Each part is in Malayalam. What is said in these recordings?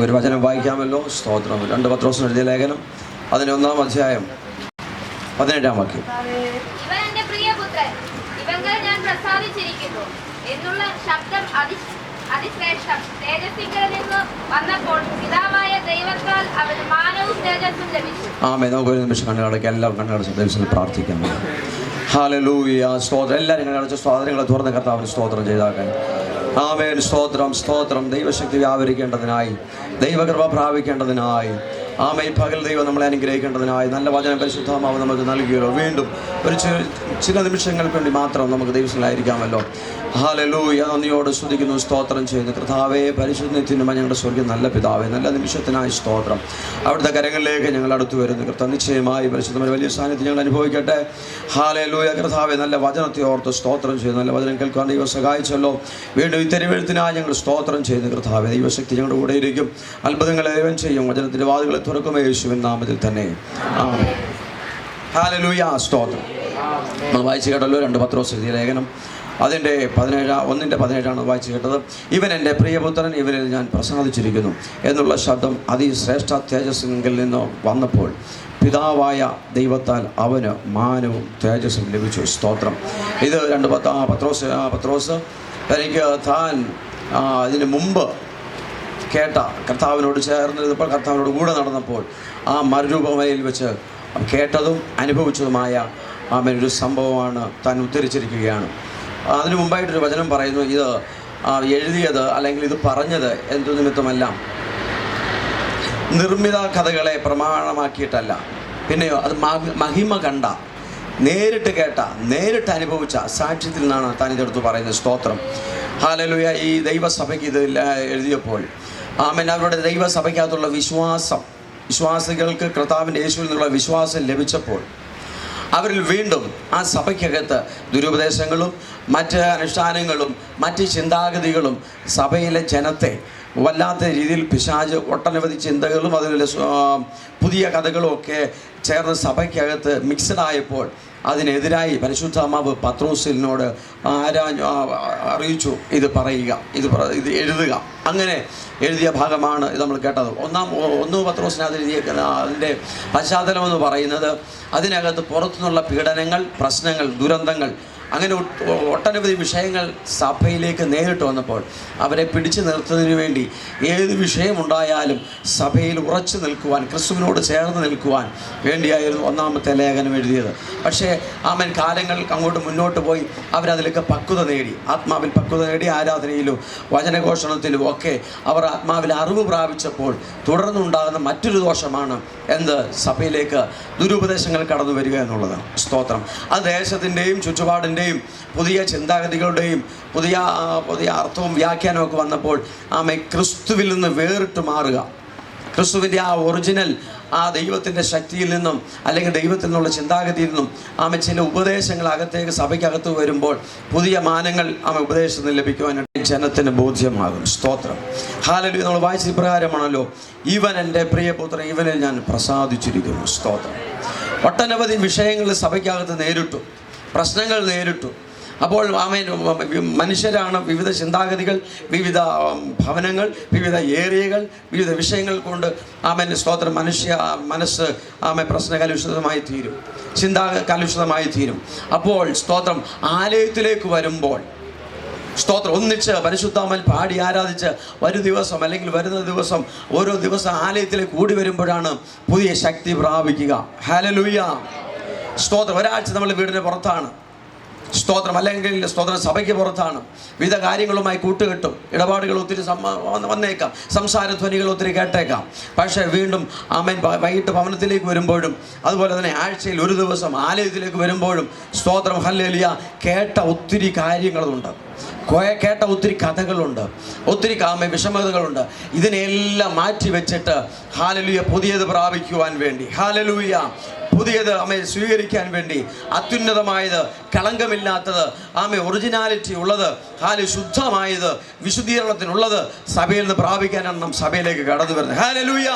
ഒരു വചനം വായിക്കാമല്ലോ? സ്തോത്രം. 2 പത്രോസിന് എഴുതിയ ലേഖനം അതിൻ്റെ 1-ാം അധ്യായം 17-ാം വാക്യം. ഇവൻ എന്റെ പ്രിയപുത്രൻ, ഇവങ്കൽ ഞാൻ പ്രസാദിച്ചിരിക്കുന്നു എന്നുള്ള ശബ്ദം അതിശ്രേഷ്ഠം തേജസ്സിങ്കൽ നിന്ന് വന്നപ്പോൾ പിതാവായ ദൈവത്താൽ അവന് മാനവും തേജസ്സും ലഭിച്ചു. ആമേൻ. നമുക്ക് ഒരു നിമിഷം കണ്ണുകളൊക്കെ എല്ലാവരും കണ്ണുകളടച്ച് ദൈവത്തിൽ പ്രാർത്ഥിക്കാൻ പറ്റും. ഹല്ലേലൂയ. സ്തോത്രം. എല്ലാവരും കണ്ണുകളടച്ച് സ്വാതന്ത്ര്യങ്ങളെ തുറന്ന് കർത്താവിന് സ്തോത്രം ചെയ്താക്കാൻ. ആമേൻ. സ്തോത്രം, സ്തോത്രം. ദൈവശക്തി വ്യാപരിക്കേണ്ടതിനായി, ദൈവകൃപ പ്രാപിക്കേണ്ടതിനായി, ആമേൻ. പകൽ ദൈവം നമ്മളെ അനുഗ്രഹിക്കേണ്ടതിനായി നല്ല വചനം പരിശുദ്ധമാവ് നമുക്ക് നൽകിയല്ലോ. വീണ്ടും ഒരു ചില നിമിഷങ്ങൾക്ക് വേണ്ടി മാത്രം നമുക്ക് ദൈവത്തിലായിരിക്കാമല്ലോ. ഹല്ലേലൂയ. നന്ദിയോട് സ്തുതിക്കുന്നു, സ്തോത്രം ചെയ്യുന്നു. കർത്താവേ, പരിശുദ്ധത്തിനും ഞങ്ങളുടെ സ്വർഗ്ഗം നല്ല പിതാവേ, നല്ല നിമിഷത്തിനായി സ്തോത്രം. അവിടുത്തെ കരങ്ങളിലേക്ക് ഞങ്ങൾ അടുത്തു വരുന്നു. കർത്താവ് നിശ്ചയമായി പരിശുദ്ധമായ വലിയ സാന്നിധ്യം ഞങ്ങൾ അനുഭവിക്കട്ടെ. ഹല്ലേലൂയ. കർത്താവേ, നല്ല വചനത്തെ ഓർത്ത് സ്തോത്രം ചെയ്യുന്നു. നല്ല വചനം കേൾക്കാൻ ദൈവം സഹായിച്ചല്ലോ. വീണ്ടും ഈ തിരുവെഴുത്തിനായി ഞങ്ങൾ സ്തോത്രം ചെയ്യുന്നു. കർത്താവേ, ദൈവശക്തി ഞങ്ങളുടെ കൂടെ ഇരിക്കും. അത്ഭുതങ്ങൾ ദൈവം ചെയ്യും. വചനത്തിൻ്റെ വാതിലുകളെ തുറക്കും യേശുവിൻ നാമത്തിൽ തന്നെ. ആമേൻ. ഹല്ലേലൂയ. സ്തോത്രം. നമ്മൾ വായിച്ചു കേട്ടല്ലോ 2 പത്രോസ് എഴുതിയ ലേഖനം അതിൻ്റെ 1-ാണ് വായിച്ചു കേട്ടത്. ഇവൻ എൻ്റെ പ്രിയപുത്രൻ, ഇവനിൽ ഞാൻ പ്രസാദിച്ചിരിക്കുന്നു എന്നുള്ള ശബ്ദം അതിശ്രേഷ്ഠ തേജസ്സിങ്കിൽ നിന്ന് വന്നപ്പോൾ പിതാവായ ദൈവത്താൽ അവന് മാനവും തേജസ്സും ലഭിച്ചു. സ്തോത്രം. ഇത് 2 പത്രോസ് തനിക്ക് താൻ ഇതിന് മുമ്പ് കേട്ട കർത്താവിനോട് ചേർന്നിരുന്നപ്പോൾ, കർത്താവിനോട് കൂടെ നടന്നപ്പോൾ ആ മറുരൂപമയിൽ വെച്ച് കേട്ടതും അനുഭവിച്ചതുമായ ഒരു സംഭവമാണ് താൻ ഉദ്ധരിച്ചിരിക്കുകയാണ്. അതിനു മുമ്പായിട്ടൊരു വചനം പറയുന്നു, ഇത് എഴുതിയത് അല്ലെങ്കിൽ ഇത് പറഞ്ഞത് എന്തു നിമിത്തമല്ല, നിർമ്മിത കഥകളെ പ്രമാണമാക്കിയിട്ടല്ല, പിന്നെയോ അത് മഹിമ കണ്ട, നേരിട്ട് കേട്ട, നേരിട്ട് അനുഭവിച്ച സാക്ഷ്യത്തിൽ നിന്നാണ് താൻ ഇതെടുത്ത് പറയുന്നത്. സ്തോത്രം. ഹല്ലേലൂയ. ഈ ദൈവസഭയ്ക്ക് ഇത് എഴുതിയപ്പോൾ ആമേൻ, അവരുടെ ദൈവസഭയ്ക്കകത്തുള്ള വിശ്വാസികൾക്ക് കർത്താവിൻ്റെ യേശുവിൽ നിന്നുള്ള വിശ്വാസം ലഭിച്ചപ്പോൾ അവരിൽ വീണ്ടും ആ സഭയ്ക്കകത്ത് ദുരുപദേശങ്ങളും മറ്റ് അനുഷ്ഠാനങ്ങളും മറ്റ് ചിന്താഗതികളും സഭയിലെ ജനത്തെ വല്ലാത്ത രീതിയിൽ പിശാച് ഒട്ടനവധി ചിന്തകളും അതിലെ പുതിയ കഥകളും ഒക്കെ ചേർന്ന് സഭയ്ക്കകത്ത് മിക്സഡായപ്പോൾ അതിനെതിരായി പരിശുദ്ധാത്മാവ് പത്രോസിനോട് അറിയിച്ചു, ഇത് പറയുക, ഇത് എഴുതുക. അങ്ങനെ എഴുതിയ ഭാഗമാണ് ഇത് നമ്മൾ കേട്ടത്. 1 പത്രോസിനകത്ത് എഴുതിയ അതിൻ്റെ പശ്ചാത്തലമെന്ന് പറയുന്നത് അതിനകത്ത് പുറത്തുനിന്നുള്ള പീഡനങ്ങൾ, പ്രശ്നങ്ങൾ, ദുരന്തങ്ങൾ, അങ്ങനെ ഒട്ടനവധി വിഷയങ്ങൾ സഭയിലേക്ക് നേരിട്ട് വന്നപ്പോൾ അവരെ പിടിച്ചു നിർത്തുന്നതിന് വേണ്ടി ഏത് വിഷയമുണ്ടായാലും സഭയിൽ ഉറച്ചു നിൽക്കുവാൻ, ക്രിസ്തുവിനോട് ചേർന്ന് നിൽക്കുവാൻ വേണ്ടിയായിരുന്നു 1-ാമത്തെ ലേഖനം എഴുതിയത്. പക്ഷേ ആമേൻ, കാലങ്ങൾ അങ്ങോട്ട് മുന്നോട്ട് പോയി അവരതിലേക്ക് പക്വത നേടി, ആത്മാവിൽ പക്വത നേടി, ആരാധനയിലും വചനഘോഷണത്തിലും ഒക്കെ അവർ ആത്മാവിൽ അറിവ് പ്രാപിച്ചപ്പോൾ തുടർന്നുണ്ടാകുന്ന മറ്റൊരു ദോഷമാണ് എന്ത്? സഭയിലേക്ക് ദുരുപദേശങ്ങൾ കടന്നു വരിക എന്നുള്ളത്. സ്തോത്രം. അത് ദേശത്തിൻ്റെയും ചുറ്റുപാടിൻ്റെയും പുതിയ ചിന്താഗതികളുടെയും പുതിയ അർത്ഥവും വ്യാഖ്യാനവും ഒക്കെ വന്നപ്പോൾ ക്രിസ്തുവിൽ നിന്ന് വേറിട്ട് മാറുക, ക്രിസ്തുവിൻ്റെ ആ ഒറിജിനൽ ആ ദൈവത്തിൻ്റെ ശക്തിയിൽ നിന്നും അല്ലെങ്കിൽ ദൈവത്തിൽ നിന്നുള്ള ചിന്താഗതിയിൽ നിന്നും ചില ഉപദേശങ്ങൾ അകത്തേക്ക് സഭയ്ക്കകത്ത് വരുമ്പോൾ പുതിയ മാനങ്ങൾ ഉപദേശത്തിൽ ലഭിക്കുവാനായിട്ട് ജനത്തിന് ബോധ്യമാകും. സ്തോത്രം. ഹല്ലേലൂയ. നമ്മൾ വായിച്ച ഇപ്രകാരമാണല്ലോ, ഇവൻ എൻ്റെ പ്രിയപുത്രൻ, ഇവനിൽ ഞാൻ പ്രസാദിച്ചിരിക്കുന്നു. സ്തോത്രം. ഒട്ടനവധി വിഷയങ്ങൾ സഭയ്ക്കകത്ത് നേരിട്ടു, പ്രശ്നങ്ങൾ നേരിട്ടു. അപ്പോൾ മനുഷ്യരാണ്, വിവിധ ചിന്താഗതികൾ, വിവിധ ഭവനങ്ങൾ, വിവിധ ഏരിയകൾ, വിവിധ വിഷയങ്ങൾ കൊണ്ട് സ്തോത്രം മനസ്സ് പ്രശ്നകലുഷിതമായി തീരും, കലുഷിതമായി തീരും. അപ്പോൾ സ്തോത്രം ആലയത്തിലേക്ക് വരുമ്പോൾ സ്തോത്രം ഒന്നിച്ച് പരിശുദ്ധാത്മാവിൽ പാടി ആരാധിച്ച് ഒരു ദിവസം അല്ലെങ്കിൽ വരുന്ന ദിവസം ഓരോ ദിവസം ആലയത്തിലേക്ക് കൂടി വരുമ്പോഴാണ് പുതിയ ശക്തി പ്രാപിക്കുക. ഹല്ലേലൂയ. സ്തോത്രം. ഒരാഴ്ച നമ്മൾ വീടിന് പുറത്താണ്, സ്തോത്രം, അല്ലെങ്കിൽ സ്തോത്രം സഭയ്ക്ക് പുറത്താണ്, വിവിധ കാര്യങ്ങളുമായി കൂട്ടുകെട്ടും ഇടപാടുകൾ ഒത്തിരി വന്നേക്കാം, സംസാരധ്വനികൾ ഒത്തിരി കേട്ടേക്കാം. പക്ഷേ വീണ്ടും വൈകിട്ട് ഭവനത്തിലേക്ക് വരുമ്പോഴും അതുപോലെ തന്നെ ആഴ്ചയിൽ ഒരു ദിവസം ആലയത്തിലേക്ക് വരുമ്പോഴും സ്തോത്രം ഹല്ലേലൂയ കേട്ട ഒത്തിരി കാര്യങ്ങളുണ്ട്, കേട്ട ഒത്തിരി കഥകളുണ്ട്, ഒത്തിരി വിഷമതകളുണ്ട്. ഇതിനെല്ലാം മാറ്റി വെച്ചിട്ട് ഹല്ലേലൂയ പുതിയത് പ്രാപിക്കുവാൻ വേണ്ടി, ഹല്ലേലൂയ പുതിയത് സ്വീകരിക്കാൻ വേണ്ടി, അത്യുന്നതമായത്, കളങ്കമില്ലാത്തത്, ഒറിജിനാലിറ്റി ഉള്ളത്, ശുദ്ധമായത്, വിശുദ്ധീകരണത്തിനുള്ളത് സഭയിൽ നിന്ന് പ്രാപിക്കാനാണ് നാം സഭയിലേക്ക് കടന്നു വരുന്നത്. ഹല്ലേലൂയ.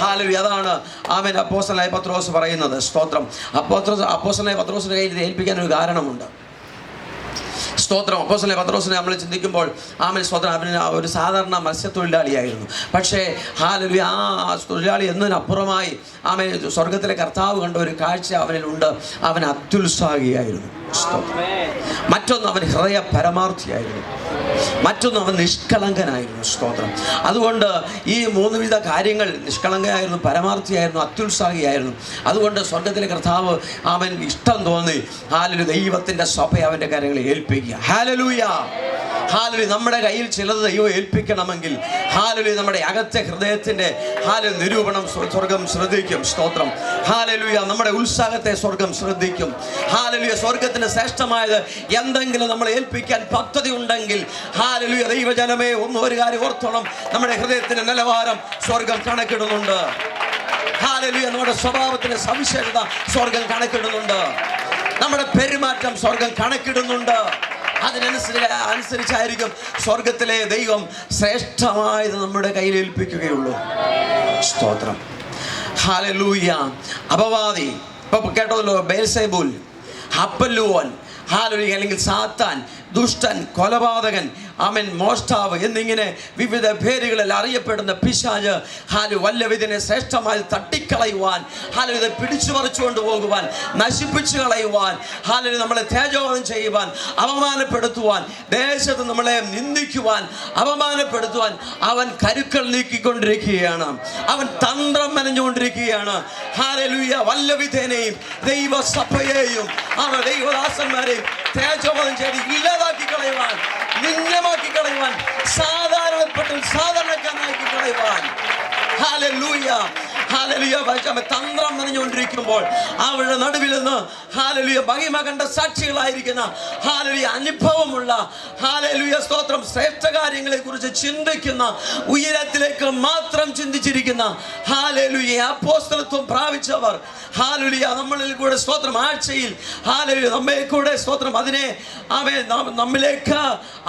ഹല്ലേലൂയ. അതാണ് അപ്പോസ്തലനായ പത്രോസ് പറയുന്നത്. സ്തോത്രം. അപ്പോസ്തലനായ പത്രോസിന്റെ കയ്യിൽ ഇത് ഏൽപ്പിക്കാൻ ഒരു കാരണമുണ്ട്. സ്തോത്രം. അപ്പോസ്തലനായ പത്രോസിനെ നമ്മൾ ചിന്തിക്കുമ്പോൾ ആമേൻ സ്തോത്രം, അവന് ഒരു സാധാരണ മത്സ്യത്തൊഴിലാളിയായിരുന്നു. പക്ഷേ ഹല്ലേലൂയ, ആ തൊഴിലാളി എന്നതിനപ്പുറമായി ആമേൻ സ്വർഗത്തിലെ കർത്താവ് കണ്ട ഒരു കാഴ്ച അവനിലുണ്ട്. അവൻ അത്യുത്സാഹിയായിരുന്നു. മറ്റൊന്ന്, അവൻ ഹൃദയ പരമാർത്ഥിയായിരുന്നു. മറ്റൊന്ന്, അവൻ നിഷ്കളങ്കനായിരുന്നു. സ്തോത്രം. അതുകൊണ്ട് ഈ 3 വിധ കാര്യങ്ങൾ, നിഷ്കളങ്കനായിരുന്നു, പരമാർത്ഥിയായിരുന്നു, അത്യുത്സാഹിയായിരുന്നു. അതുകൊണ്ട് സ്വർഗത്തിലെ കർത്താവ് അവൻ ഇഷ്ടം തോന്നി ഹല്ലേലൂയ ദൈവത്തിൻ്റെ സഭയെ അവൻ്റെ കാര്യങ്ങളെ ഏൽപ്പിക്കുക. Hallelujah, hallelujah. നമ്മുടെ കയ്യിൽ ചിലത് ദൈവം ഏൽപ്പിക്കണമെങ്കിൽ ഹല്ലേലൂയ നമ്മുടെ അകത്തെ ഹൃദയത്തിൻ്റെ ഹല്ലേലൂയ നിരൂപണം സ്വർഗം ശ്രദ്ധിക്കും. സ്തോത്രം. ഹല്ലേലൂയ. നമ്മുടെ ഉത്സാഹത്തെ സ്വർഗം ശ്രദ്ധിക്കും. ഹല്ലേലൂയ. സ്വർഗത്തിന് ശ്രേഷ്ഠമായത് എന്തെങ്കിലും നമ്മൾ ഏൽപ്പിക്കാൻ പദ്ധതി ഉണ്ടെങ്കിൽ ഹല്ലേലൂയ ദൈവജനമേ, ഒരു കാര്യം ഓർത്തോണം, നമ്മുടെ ഹൃദയത്തിന്റെ നിലവാരം സ്വർഗം കണക്കിടുന്നുണ്ട്. ഹല്ലേലൂയ. നമ്മുടെ സ്വഭാവത്തിന്റെ സവിശേഷത സ്വർഗം കണക്കിടുന്നുണ്ട്. നമ്മുടെ പെരുമാറ്റം സ്വർഗം കണക്കിടുന്നുണ്ട്. അതിനനുസരിച്ചായിരിക്കും സ്വർഗത്തിലെ ദൈവം ശ്രേഷ്ഠമായത് നമ്മുടെ കയ്യിൽ ഏൽപ്പിക്കുകയുള്ളൂ. സ്തോത്രം. ഹല്ലേലൂയ. അപവാദി, ഇപ്പൊ കേട്ടതല്ലോ, ബേൽസെബൂൽ, അപ്പല്ലൂവൻ, ഹല്ലേലൂയ, അല്ലെങ്കിൽ സാത്താൻ, ദുഷ്ടൻ, കൊലപാതകൻ, ആമേൻ, മോഷ്ടാവ് എന്നിങ്ങനെ വിവിധ പേരുകളിൽ അറിയപ്പെടുന്ന പിശാച് വല്ലവിധനെ ശ്രേഷ്ഠമായി തട്ടിക്കളയുവാൻ, ഹാലവിധ പിടിച്ചു പറിച്ചുകൊണ്ട് പോകുവാൻ, നശിപ്പിച്ചു കളയുവാൻ, ഹാലവി നമ്മളെ തേജോവധം ചെയ്യുവാൻ, അപമാനപ്പെടുത്തുവാൻ, ദേശത്ത് നമ്മളെ നിന്ദിക്കുവാൻ, അപമാനപ്പെടുത്തുവാൻ അവൻ കരുക്കൾ നീക്കിക്കൊണ്ടിരിക്കുകയാണ്. അവൻ തന്ത്രം മെനഞ്ഞുകൊണ്ടിരിക്കുകയാണ്. ഹല്ലേലൂയ. വല്ലവിധേനയും ദൈവസഭയെയും അവൻ ദൈവദാസന്മാരെയും തേജോവധം ചെയ്ത് ഇല്ലാതാക്കി കളയുവാൻ, നിന്ദമാക്കി കളയുവാൻ, സാധാരണക്കാരനാക്കി കളയുവാൻ. Hallelujah, hallelujah. തന്ത്രം നനഞ്ഞുകൊണ്ടിരിക്കുമ്പോൾ അവരുടെ നടുവിൽ നിന്ന് ഹല്ലേലൂയ മഹിമ കണ്ട സാക്ഷികളായിരിക്കുന്ന ഹല്ലേലൂയ അനുഭവമുള്ള ഹല്ലേലൂയ സ്തോത്രം ശ്രേഷ്ഠ കാര്യങ്ങളെ കുറിച്ച് ചിന്തിക്കുന്ന, ഉയരത്തിലേക്ക് മാത്രം ചിന്തിച്ചിരിക്കുന്ന ഹല്ലേലൂയ അപ്പോസ്തലത്വം പ്രാപിച്ചവർ ഹല്ലേലൂയ നമ്മളിൽ കൂടെ സ്തോത്രം ആഴ്ചയിൽ ഹല്ലേലൂയ നമ്മെ കൂടെ സ്തോത്രം അതിനെ നമ്മിലേക്ക്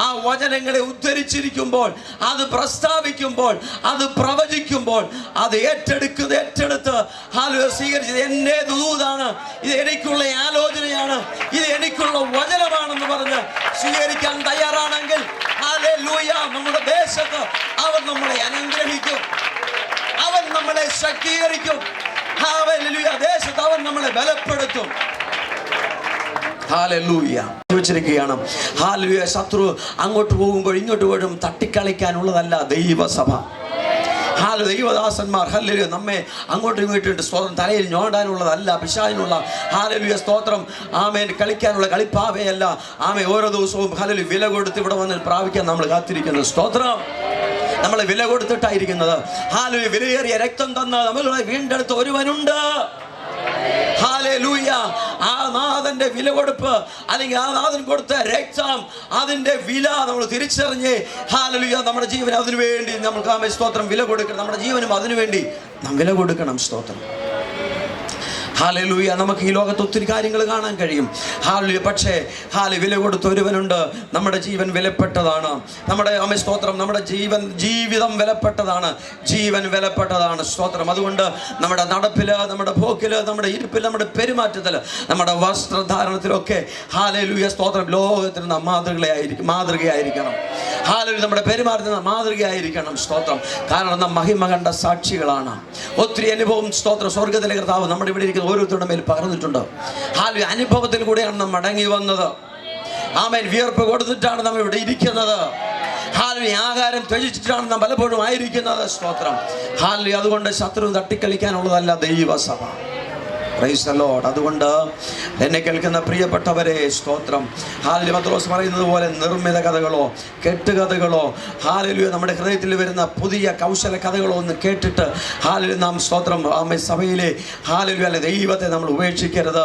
ആ വചനങ്ങളെ ഉദ്ധരിച്ചിരിക്കുമ്പോൾ, അത് പ്രസ്താവിക്കുമ്പോൾ, അത് പ്രവചിക്കുമ്പോൾ, അത് ഏറ്റെടുത്ത് ഹല്ലേലൂയ സ്വീകരിച്ചത് എന്നെ ദൂതാണ്, ഇത് എനിക്കുള്ള ആലോചനയാണ്, ഇത് എനിക്കുള്ള വചനമാണെന്ന് പറഞ്ഞ് സ്വീകരിക്കാൻ തയ്യാറാണെങ്കിൽ ഹല്ലേലൂയ നമ്മുടെ ദേശത്ത് അവൻ നമ്മളെ അനുഗ്രഹിക്കും, അവൻ നമ്മളെ ശക്തീകരിക്കും. ഹല്ലേലൂയ. ദേശത്ത് അവൻ നമ്മളെ ബലപ്പെടുത്തും. ഹല്ലേലൂയ. വെച്ചിരിക്കുകയാണ്. ഹല്ലേലൂയ. ശത്രു അങ്ങോട്ട് പോകുമ്പോൾ ഇങ്ങോട്ട് പോലും തട്ടിക്കളിക്കാനുള്ളതല്ല ദൈവസഭ. ദൈവദാസന്മാർ ഹല്ലേലൂയ നമ്മെ അങ്ങോട്ടും ഇങ്ങോട്ടും സ്തോത്രം തലയിൽ ഞോണ്ടാനുള്ളതല്ല, പിശാചിനുള്ള ഹല്ലേലൂയ സ്തോത്രം ആമേൻ കളിക്കാനുള്ള കളിപ്പാവയല്ല. ആമേ ഓരോ ദിവസവും ഹല്ലേലൂയ വില കൊടുത്ത് ഇവിടെ വന്ന് പ്രാപിക്കാൻ നമ്മൾ കാത്തിരിക്കുന്നു. സ്തോത്രം. നമ്മളെ വില കൊടുത്തിട്ടായിരിക്കുന്നത്. ഹല്ലേലൂയ. വിലയേറിയ രക്തം തന്ന നമ്മളെ വീണ്ടെടുത്ത ഒരുവനുണ്ട്. ഹല്ലേലൂയ. ആ നാഥന്റെ വില കൊടുപ്പ്, അല്ലെങ്കിൽ ആ നാഥൻ കൊടുത്ത രക്തം, അതിന്റെ വില നമ്മൾ തിരിച്ചറിഞ്ഞ് ഹല്ലേലൂയ നമ്മുടെ ജീവൻ അതിനു വേണ്ടി നമുക്ക് ആമേൻ സ്തോത്രം വില കൊടുക്കണം. നമ്മുടെ ജീവനും അതിനു വേണ്ടി നാം വില കൊടുക്കണം. സ്തോത്രം. ഹല്ലേലൂയ. നമുക്ക് ഈ ലോകത്ത് ഒത്തിരി കാര്യങ്ങൾ കാണാൻ കഴിയും. ഹല്ലേലൂയ. പക്ഷേ വില കൊടുത്ത ഒരുവനുണ്ട്. നമ്മുടെ ജീവൻ വിലപ്പെട്ടതാണ്. നമ്മുടെ ആമേൻ സ്തോത്രം നമ്മുടെ ജീവിതം വിലപ്പെട്ടതാണ്. ജീവൻ വിലപ്പെട്ടതാണ്. സ്തോത്രം. അതുകൊണ്ട് നമ്മുടെ നടപ്പില്, നമ്മുടെ പോക്കില്, നമ്മുടെ ഇരിപ്പിൽ, നമ്മുടെ പെരുമാറ്റത്തില്, നമ്മുടെ വസ്ത്രധാരണത്തിലൊക്കെ ഹല്ലേലൂയ സ്തോത്രം ലോകത്തിന് നാം മാതൃകയായിരിക്കണം. ഹല്ലേലൂയ. നമ്മുടെ പെരുമാറ്റത്തിന് മാതൃകയായിരിക്കണം. സ്തോത്രം. കാരണം നാം മഹിമ കണ്ട സാക്ഷികളാണ്. ഒത്തിരി അനുഭവം സ്തോത്രം സ്വർഗത്തിലെ കർത്താവ് നമ്മുടെ ഇവിടെ ഇരിക്കുന്ന ഓരോരുത്തരുടെ മേൽ പകർന്നിട്ടുണ്ട്. ഹല്ലേലൂയ. അനുഭവത്തിൽ കൂടെയാണ് നാം മടങ്ങി വന്നത്. ആമേൻ. വിയർപ്പ് കൊടുത്തിട്ടാണ് നാം ഇവിടെ ഇരിക്കുന്നത്. ഹല്ലേലൂയ. ആഹാരം ത്യജിച്ചിട്ടാണ് നാം പലപ്പോഴും ആയിരിക്കുന്നത്. സ്തോത്രം. ഹല്ലേലൂയ. അതുകൊണ്ട് ശത്രു തട്ടിക്കളിക്കാനുള്ളതല്ല ദൈവസഭ. Praise the Lord. അതുകൊണ്ട് എന്നെ കേൾക്കുന്ന പ്രിയപ്പെട്ടവരെ സ്തോത്രം. ഹല്ലേലൂയ. പത്രോസ് പറയുന്നത് പോലെ നിർമ്മിത കഥകളോ കെട്ടുകഥകളോ ഹല്ലേലൂയ നമ്മുടെ ഹൃദയത്തിൽ വരുന്ന പുതിയ കൗശല കഥകളോ ഒന്ന് കേട്ടിട്ട് ഹല്ലേലൂയ നാം സ്തോത്രം ആമേ സഭയിലെ ഹല്ലേലൂയ അല്ലെ ദൈവത്തെ നമ്മൾ ഉപേക്ഷിക്കരുത്.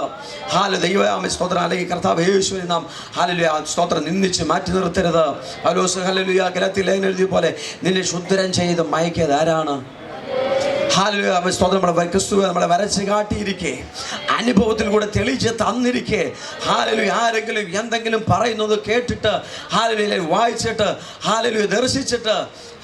ഹല്ലേലൂയ. ദൈവ ആമേ സ്തോത്രം അല്ലെങ്കിൽ കർത്താവ് യേശുവിനെ നാം ഹല്ലേലൂയ സ്തോത്രം നിന്ദിച്ച് മാറ്റി നിർത്തരുത്. പൗലോസ് ഹല്ലേലൂയ ഗലാത്യ ലേഖനത്തിൽ എഴുതിയ പോലെ നിന്നെ ശുദ്ധരം ചെയ്ത് മയക്കിയത് ആരാണ്? ഹല്ലേലൂയ. സ്തോത്രം. ക്രിസ്തു നമ്മളെ വരച്ച് കാട്ടിയിരിക്കെ, അനുഭവത്തിൽ കൂടെ തെളിയിച്ച് തന്നിരിക്കെ ഹല്ലേലൂയ ആരെങ്കിലും എന്തെങ്കിലും പറയുന്നത് കേട്ടിട്ട് ഹല്ലേലൂയ വായിച്ചിട്ട് ഹല്ലേലൂയ ദർശിച്ചിട്ട്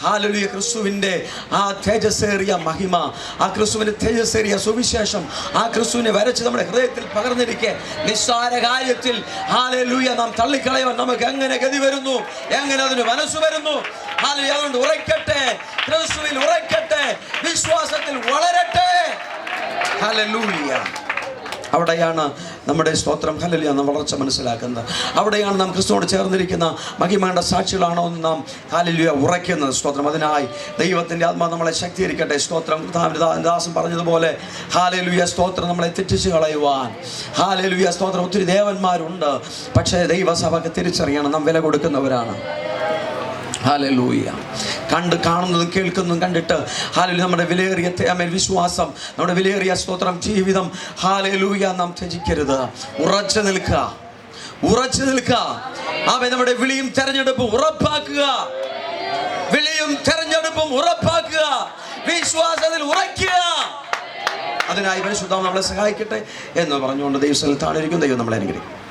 ഹല്ലേലൂയ ക്രിസ്തുവിൻ്റെ ആ തേജസ്സേറിയ മഹിമ, ആ ക്രിസ്തുവിൻ്റെ തേജസ്സേറിയ സുവിശേഷം, ആ ക്രിസ്തുവിനെ വരച്ച് നമ്മുടെ ഹൃദയത്തിൽ പകർന്നിരിക്കെ നിസ്സാര കാര്യത്തിൽ ഹല്ലേലൂയ നാം തള്ളിക്കളയാൻ നമുക്ക് എങ്ങനെ ഗതി വരുന്നു, എങ്ങനെ അതിന് മനസ്സ് വരുന്നു? ഹല്ലേലൂയ. അതുകൊണ്ട് ഉറയ്ക്കട്ടെ, ക്രിസ്തുവിൽ ഉറയ്ക്കട്ടെ, വിശ്വാസത്തിൽ വളരട്ടെ. ഹല്ലേലൂയ. അവിടെയാണ് നമ്മുടെ സ്തോത്രം ഹല്ലേലൂയ നാം വളർച്ച മനസ്സിലാക്കുന്നത്. അവിടെയാണ് നാം ക്രിസ്തുവോട് ചേർന്നിരിക്കുന്ന മഹിമയുടെ സാക്ഷികളാണോ എന്ന് നാം ഹല്ലേലൂയ ഉറയ്ക്കുന്നത്. സ്തോത്രം. അതിനായി ദൈവത്തിൻ്റെ ആത്മാവ് നമ്മളെ ശക്തീകരിക്കട്ടെ. സ്തോത്രം. ദാസൻ പറഞ്ഞതുപോലെ ഹല്ലേലൂയ സ്തോത്രം നമ്മളെ തെറ്റിച്ച് കളയുവാൻ ഹല്ലേലൂയ സ്തോത്രം ഒത്തിരി ദേവന്മാരുണ്ട്. പക്ഷേ ദൈവസഭയ്ക്ക് തിരിച്ചറിയണം നാം വില കൊടുക്കുന്നവരാണ്. ഹല്ലേലൂയ. കാണുന്നതും കേൾക്കുന്നതും കണ്ടിട്ട് ഹല്ലേലൂയ നമ്മുടെ വിലയേറിയ വിശ്വാസം, നമ്മുടെ വിലയേറിയ സ്തോത്രം ജീവിതം ഹല്ലേലൂയ നാം ത്യജിക്കരുത്. ഉറച്ചു നിൽക്കുക, ഉറച്ചു നിൽക്കുക. അവൻ നമ്മുടെ വിളിയും തെരഞ്ഞെടുപ്പും ഉറപ്പാക്കുക, വിളിയും തെരഞ്ഞെടുപ്പും ഉറപ്പാക്കുക, വിശ്വാസത്തിൽ ഉറയ്ക്കുക. അതിനായി പരിശുദ്ധാത്മാവ് നമ്മളെ സഹായിക്കട്ടെ എന്ന് പറഞ്ഞുകൊണ്ട് ദൈവസ്ഥലത്താണ് ഇരിക്കും. ദൈവം നമ്മളെ അനുഗ്രഹിക്കും.